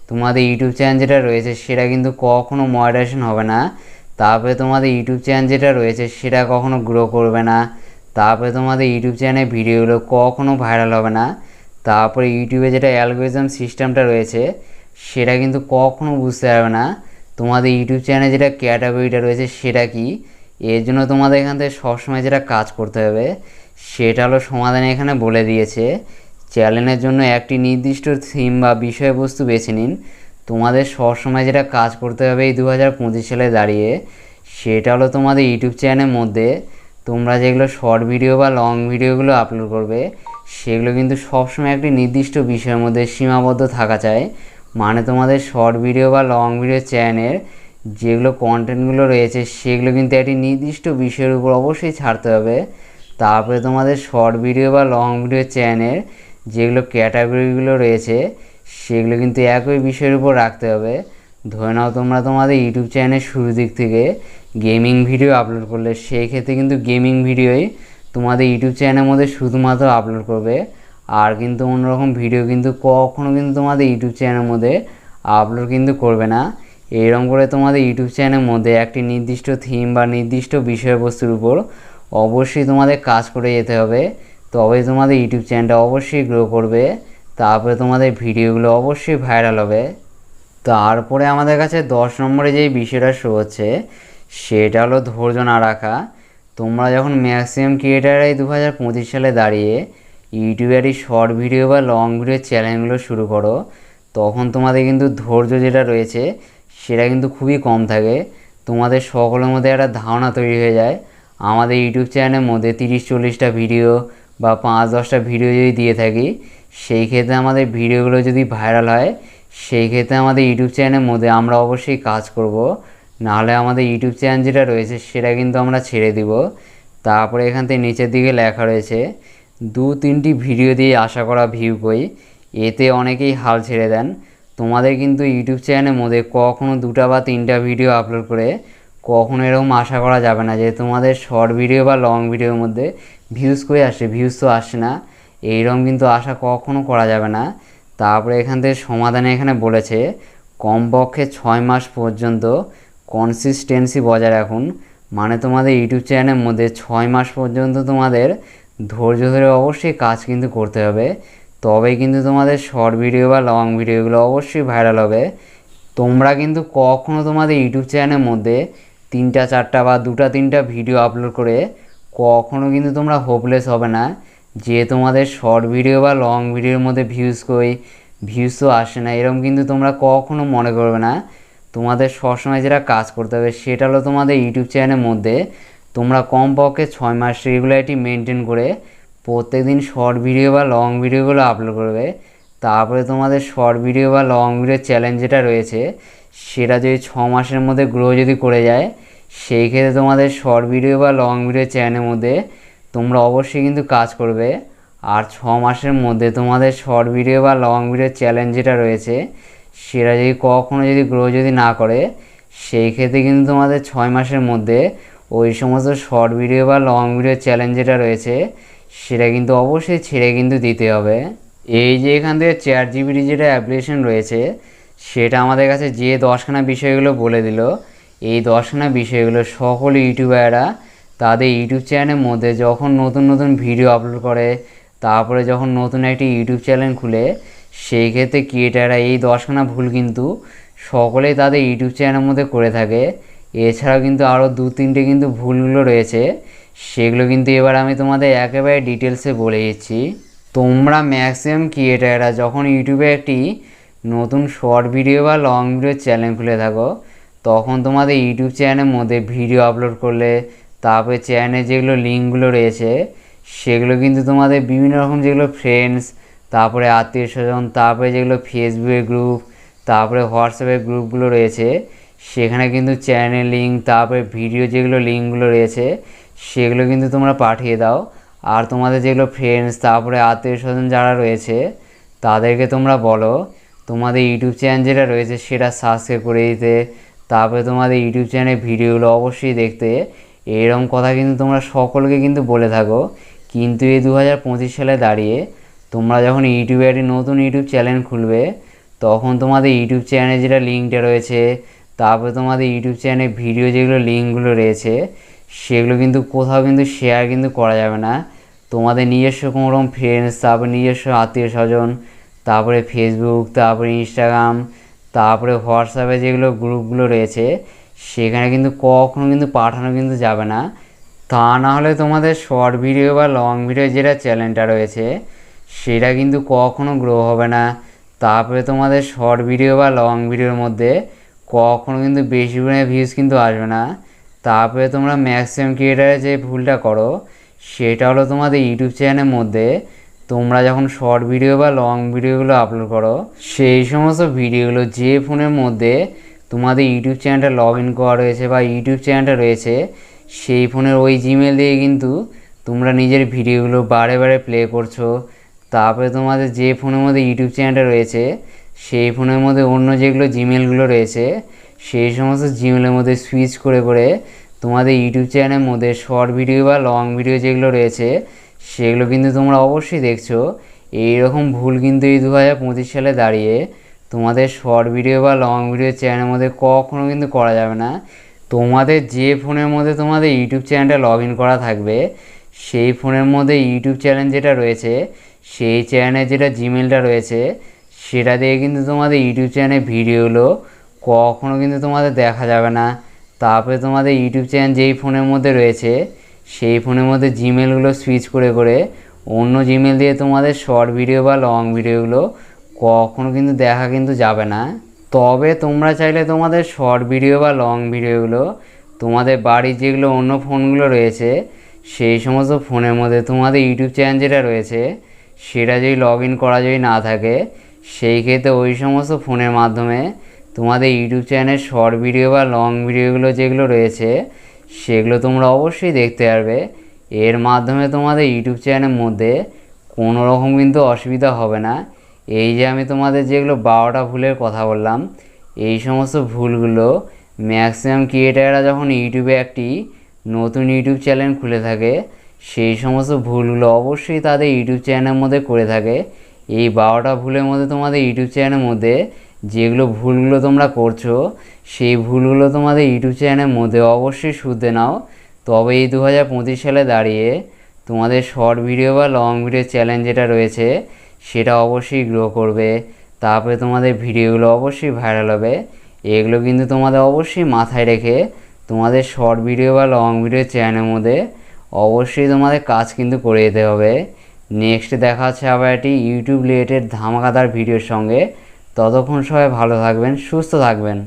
[SPEAKER 1] তোমাদের ইউটিউব চ্যানেল যেটা রয়েছে সেটা কিন্তু কখনো মনিটাইজেশন হবে না। তারপরে তোমাদের ইউটিউব চ্যানেল যেটা রয়েছে সেটা কখনো গ্রো করবে না। তারপরে তোমাদের ইউটিউব চ্যানেলের ভিডিওগুলো কখনো ভাইরাল হবে না। তারপরে ইউটিউবে যেটা অ্যালগোরিদম সিস্টেমটা রয়েছে সেটা কিন্তু কখনো বুঝতে পারবে না তোমাদের ইউটিউব চ্যানেলে যেটা ক্যাটাগরিটা রয়েছে সেটা কি। এর জন্য তোমাদের এখান থেকে সবসময় যেটা কাজ করতে হবে সেটা হলো সমাধান এখানে বলে দিয়েছে। চ্যানেলের জন্য একটি নির্দিষ্ট থিম বা বিষয়বস্তু বেছে নিন। তোমাদের সবসময় যেটা কাজ করতে হবে এই 2025 সালে দাঁড়িয়ে সেটা হলো তোমাদের ইউটিউব চ্যানেলের মধ্যে তোমরা যেগুলো শর্ট ভিডিও বা লং ভিডিওগুলো আপলোড করবে সেগুলো কিন্তু সবসময় একটি নির্দিষ্ট বিষয়ের মধ্যে সীমাবদ্ধ থাকা চাই। মানে তোমাদের শর্ট ভিডিও বা লং ভিডিও চ্যানেলের যেগুলো কন্টেন্টগুলো রয়েছে সেগুলো কিন্তু একটি নির্দিষ্ট বিষয়ের উপর অবশ্যই ছাড়তে হবে। তারপরে তোমাদের শর্ট ভিডিও বা লং ভিডিও চ্যানেল যেগুলো ক্যাটাগরিগুলো রয়েছে সেগুলো কিন্তু একই বিষয়ের উপর রাখতে হবে। ধরে নাও তোমরা তোমাদের ইউটিউব চ্যানেলের শুরু দিক থেকে গেমিং ভিডিও আপলোড করলে, সেই ক্ষেত্রে কিন্তু গেমিং ভিডিওই তোমাদের ইউটিউব চ্যানেলের মধ্যে শুধুমাত্র আপলোড করবে। আর কিন্তু অন্যরকম ভিডিও কিন্তু কখনও কিন্তু তোমাদের ইউটিউব চ্যানেলের মধ্যে আপলোড কিন্তু করবে না। এইরকম করে তোমাদের ইউটিউব চ্যানেলের মধ্যে একটি নির্দিষ্ট থিম বা নির্দিষ্ট বিষয়বস্তুর উপর অবশ্যই তোমাদের কাজ করে যেতে হবে, তবেই তোমাদের ইউটিউব চ্যানেলটা অবশ্যই গ্রো করবে। তারপরে তোমাদের ভিডিওগুলো অবশ্যই ভাইরাল হবে। তারপরে আমাদের কাছে 10 নম্বরে যেই বিষয়টা শো হচ্ছে সেটা হলো ধৈর্য না রাখা। তোমরা যখন ম্যাক্সিমাম ক্রিয়েটাররাই 2025 সালে দাঁড়িয়ে ইউটিউবের এই শর্ট ভিডিও বা লং ভিডিও চ্যানেলগুলো শুরু করো, তখন তোমাদের কিন্তু ধৈর্য যেটা রয়েছে সেটা কিন্তু খুবই কম থাকে। তোমাদের সকলের মধ্যে একটা ধারণা তৈরি হয়ে যায় আমাদের ইউটিউব চ্যানেলের মধ্যে 30-40টা ভিডিও বা 5-10টা ভিডিও যদি দিয়ে থাকি, সেই ক্ষেত্রে আমাদের ভিডিওগুলো যদি ভাইরাল হয়, সেই ক্ষেত্রে আমাদের ইউটিউব চ্যানেলের মধ্যে আমরা অবশ্যই কাজ করব, নাহলে আমাদের ইউটিউব চ্যানেল যেটা রয়েছে সেটা কিন্তু আমরা ছেড়ে দিব। তারপরে এখান থেকে নিচের দিকে লেখা রয়েছে 2-3টি ভিডিও দিয়ে আশা করা ভিউ কই, এতে অনেকেই হাল ছেড়ে দেন। তোমাদের কিন্তু ইউটিউব চ্যানেলের মধ্যে কখনো 2টা বা 3টা ভিডিও আপলোড করে কখনো এরকম আশা করা যাবে না যে তোমাদের শর্ট ভিডিও বা লং ভিডিওর মধ্যে ভিউজ কই আসে, ভিউজ তো আসে না, এইরকম কিন্তু আশা কখনো করা যাবে না। তারপরে এখান থেকে সমাধানে এখানে বলেছে কমপক্ষে 6 মাস পর্যন্ত কনসিস্টেন্সি বজায় রাখুন। মানে তোমাদের ইউটিউব চ্যানেলের মধ্যে 6 মাস পর্যন্ত তোমাদের ধৈর্য ধরে অবশ্যই কাজ কিন্তু করতে হবে, তবেই কিন্তু তোমাদের শর্ট ভিডিও বা লং ভিডিওগুলো অবশ্যই ভাইরাল হবে। তোমরা কিন্তু কখনো তোমাদের ইউটিউব চ্যানেলের মধ্যে 3টা-4টা বা 2টা-3টা ভিডিও আপলোড করে কখনো কিন্তু তোমরা হোপলেস হবে না যে তোমাদের শর্ট ভিডিও বা লং ভিডিওর মধ্যে ভিউজ তো আসে না, এরকম কিন্তু তোমরা কখনো মনে করবে না। তোমাদের সবসময় যেটা কাজ করতে হবে সেটা হলো তোমাদের ইউটিউব চ্যানেলের মধ্যে তোমরা কমপক্ষে 6 মাস রেগুলারিটি মেনটেন করে প্রত্যেকদিন শর্ট ভিডিও বা লং ভিডিওগুলো আপলোড করবে। তারপরে তোমাদের শর্ট ভিডিও বা লং ভিডিও চ্যালেঞ্জ যেটা রয়েছে সেটা যদি 6 মাসের মধ্যে গ্রো যদি করে যায়, সেই ক্ষেত্রে তোমাদের শর্ট ভিডিও বা লং ভিডিও চ্যানেলের মধ্যে তোমরা অবশ্যই কিন্তু কাজ করবে। আর 6 মাসের মধ্যে তোমাদের শর্ট ভিডিও বা লং ভিডিও চ্যালেঞ্জ যেটা রয়েছে সেটা যদি কখনো যদি গ্রো যদি না করে, সেই ক্ষেত্রে কিন্তু তোমাদের 6 মাসের মধ্যে ওই সমস্ত শর্ট ভিডিও বা লং ভিডিও চ্যালেঞ্জ যেটা রয়েছে সেটা কিন্তু অবশ্যই ছেড়ে কিন্তু দিতে হবে। এই যে এখান থেকে ChatGPT যেটা অ্যাপ্লিকেশন রয়েছে সেটা আমাদের কাছে যে 10খানা বিষয়গুলো বলে দিল, এই 10খানা বিষয়গুলো সকল ইউটিউবাররা তাদের ইউটিউব চ্যানেলের মধ্যে যখন নতুন নতুন ভিডিও আপলোড করে, তারপরে যখন নতুন একটি ইউটিউব চ্যানেল খুলে, সেই ক্ষেত্রে ক্রিয়েটাররা এই 10খানা ভুল কিন্তু সকলেই তাদের ইউটিউব চ্যানেলের মধ্যে করে থাকে। এছাড়াও কিন্তু আরও 2-3টে কিন্তু ভুলগুলো রয়েছে, সেগুলো কিন্তু এবার আমি তোমাদের একেবারে ডিটেলসে বলে দিচ্ছি। তোমরা ম্যাক্সিমাম ক্রিয়েটাররা যখন ইউটিউবে একটি নতুন শর্ট ভিডিও বা লং ভিডিও চ্যানেল খুলে থাকো, তখন তোমাদের ইউটিউব চ্যানেলের মধ্যে ভিডিও আপলোড করলে তারপরে চ্যানেলে যেগুলো লিঙ্কগুলো রয়েছে সেগুলো কিন্তু তোমাদের বিভিন্ন রকম যেগুলো ফ্রেন্ডস, তারপরে আত্মীয় স্বজন, তারপরে যেগুলো ফেসবুকের গ্রুপ, তারপরে হোয়াটসঅ্যাপের গ্রুপগুলো রয়েছে সেখানে কিন্তু চ্যানেল লিঙ্ক, তারপরে ভিডিও যেগুলো লিঙ্কগুলো রয়েছে সেগুলো কিন্তু তোমরা পাঠিয়ে দাও। আর তোমাদের যেগুলো ফ্রেন্ডস, তারপরে আত্মীয় স্বজন যারা রয়েছে তাদেরকে তোমরা বলো তোমাদের ইউটিউব চ্যানেল যেটা রয়েছে সেটা সাবস্ক্রাইব করে দিতে, তারপরে তোমাদের ইউটিউব চ্যানেলের ভিডিওগুলো অবশ্যই দেখতে। এইরকম কথা কিন্তু তোমরা সকলকে কিন্তু বলে থাকো। কিন্তু এই 2025 সালে দাঁড়িয়ে তোমরা যখন ইউটিউবে একটি নতুন ইউটিউব চ্যানেল খুলবে, তখন তোমাদের ইউটিউব চ্যানেলে যেটা লিঙ্কটা রয়েছে, তারপরে তোমাদের ইউটিউব চ্যানেলে ভিডিও যেগুলো লিঙ্কগুলো রয়েছে সেগুলো কিন্তু কোথাও কিন্তু শেয়ার কিন্তু করা যাবে না। তোমাদের নিজস্ব কোনো রকম ফ্রেন্ডস, তারপরে নিজস্ব আত্মীয় স্বজন, তারপরে ফেসবুক, তারপরে ইনস্টাগ্রাম, তারপরে হোয়াটসঅ্যাপে যেগুলো গ্রুপগুলো রয়েছে সেখানে কিন্তু কখনো কিন্তু পাঠানো কিন্তু যাবে না। তা না হলে তোমাদের শর্ট ভিডিও বা লং ভিডিও যেটা চ্যানেলটা রয়েছে সেটা কিন্তু কখনো গ্রো হবে না। তারপরে তোমাদের শর্ট ভিডিও বা লং ভিডিওর মধ্যে কখনো কিন্তু বেশি পরিমাণে ভিউজ কিন্তু আসবে না। তারপরে তোমরা ম্যাক্সিমাম ক্রিয়েটারে যে ভুলটা করো সেটা হলো তোমাদের ইউটিউব চ্যানেলের মধ্যে তোমরা যখন শর্ট ভিডিও বা লং ভিডিওগুলো আপলোড করো, সেই সমস্ত ভিডিওগুলো যে ফোনের মধ্যে তোমাদের ইউটিউব চ্যানেলটা লগ ইন করা রয়েছে বা ইউটিউব চ্যানেলটা রয়েছে, সেই ফোনের ওই জিমেল দিয়ে কিন্তু তোমরা নিজের ভিডিওগুলো বারে বারে প্লে করছো। তারপরে তোমাদের যে ফোনের মধ্যে ইউটিউব চ্যানেলটা রয়েছে, সেই ফোনের মধ্যে অন্য যেগুলো জিমেলগুলো রয়েছে, সেই সমস্ত জিমেলের মধ্যে সুইচ করে করে তোমাদের ইউটিউব চ্যানেলের মধ্যে শর্ট ভিডিও বা লং ভিডিও যেগুলো রয়েছে, সেগুলো কিন্তু তোমরা অবশ্যই দেখছো। এই রকম ভুল কিন্তু এই 2025 সালে দাঁড়িয়ে তোমাদের শর্ট ভিডিও বা লং ভিডিও চ্যানেলের মধ্যে কখনো কিন্তু করা যাবে না। তোমাদের যে ফোনের মধ্যে তোমাদের ইউটিউব চ্যানেলটা লগ ইন করা থাকবে, সেই ফোনের মধ্যে ইউটিউব চ্যানেল যেটা রয়েছে, সেই চ্যানেলের যেটা জিমেলটা রয়েছে, সেটা দিয়ে কিন্তু তোমাদের ইউটিউব চ্যানেলের ভিডিওগুলো কখনো কিন্তু তোমাদের দেখা যাবে না। তারপরে তোমাদের ইউটিউব চ্যানেল যেই ফোনের মধ্যে রয়েছে, সেই ফোনের মধ্যে জিমেলগুলো সুইচ করে করে অন্য জিমেল দিয়ে তোমাদের শর্ট ভিডিও বা লং ভিডিওগুলো কখনো কিন্তু দেখা কিন্তু যাবে না। তবে তোমরা চাইলে তোমাদের শর্ট ভিডিও বা লং ভিডিওগুলো তোমাদের বাড়ির যেগুলো অন্য ফোনগুলো রয়েছে, সেই সমস্ত ফোনের মধ্যে তোমাদের ইউটিউব চ্যানেল যেটা রয়েছে, সেটা যদি লগ ইন করা যদি না থাকে, সেই ক্ষেত্রে ওই সমস্ত ফোনের মাধ্যমে তোমাদের ইউটিউব চ্যানেলের শর্ট ভিডিও বা লং ভিডিওগুলো যেগুলো রয়েছে, সেগুলো তোমরা অবশ্যই দেখতে পারবে। এর মাধ্যমে তোমাদের ইউটিউব চ্যানেলের মধ্যে কোনো রকম কিন্তু অসুবিধা হবে না। এই যে আমি তোমাদের যেগুলো 12টা ভুলের কথা বললাম, এই সমস্ত ভুলগুলো ম্যাক্সিমাম ক্রিয়েটাররা যখন ইউটিউবে একটি নতুন ইউটিউব চ্যানেল খুলে থাকে, সেই সমস্ত ভুলগুলো অবশ্যই তাদের ইউটিউব চ্যানেলের মধ্যে করে থাকে। এই 12টা ভুলের মধ্যে তোমাদের ইউটিউব চ্যানেলের মধ্যে যেগুলো ভুলগুলো তোমরা করছো, সেই ভুলগুলো তোমাদের ইউটিউব চ্যানেলের মধ্যে অবশ্যই শুধরে নাও। তবে এই 2025 সালে দাঁড়িয়ে তোমাদের শর্ট ভিডিও বা লং ভিডিও চ্যানেল যেটা রয়েছে, সেটা অবশ্যই গ্রো করবে। তারপরে তোমাদের ভিডিওগুলো অবশ্যই ভাইরাল হবে। এগুলো কিন্তু তোমাদের অবশ্যই মাথায় রেখে তোমাদের শর্ট ভিডিও বা লং ভিডিও চ্যানেলের মধ্যে অবশ্যই তোমাদের কাজ কিন্তু করে যেতে হবে। নেক্সট দেখা হচ্ছে আবার একটি ইউটিউব রিলেটেড ধামাকাদার ভিডিওর সঙ্গে। ততক্ষণ সবাই ভালো থাকবেন, সুস্থ থাকবেন।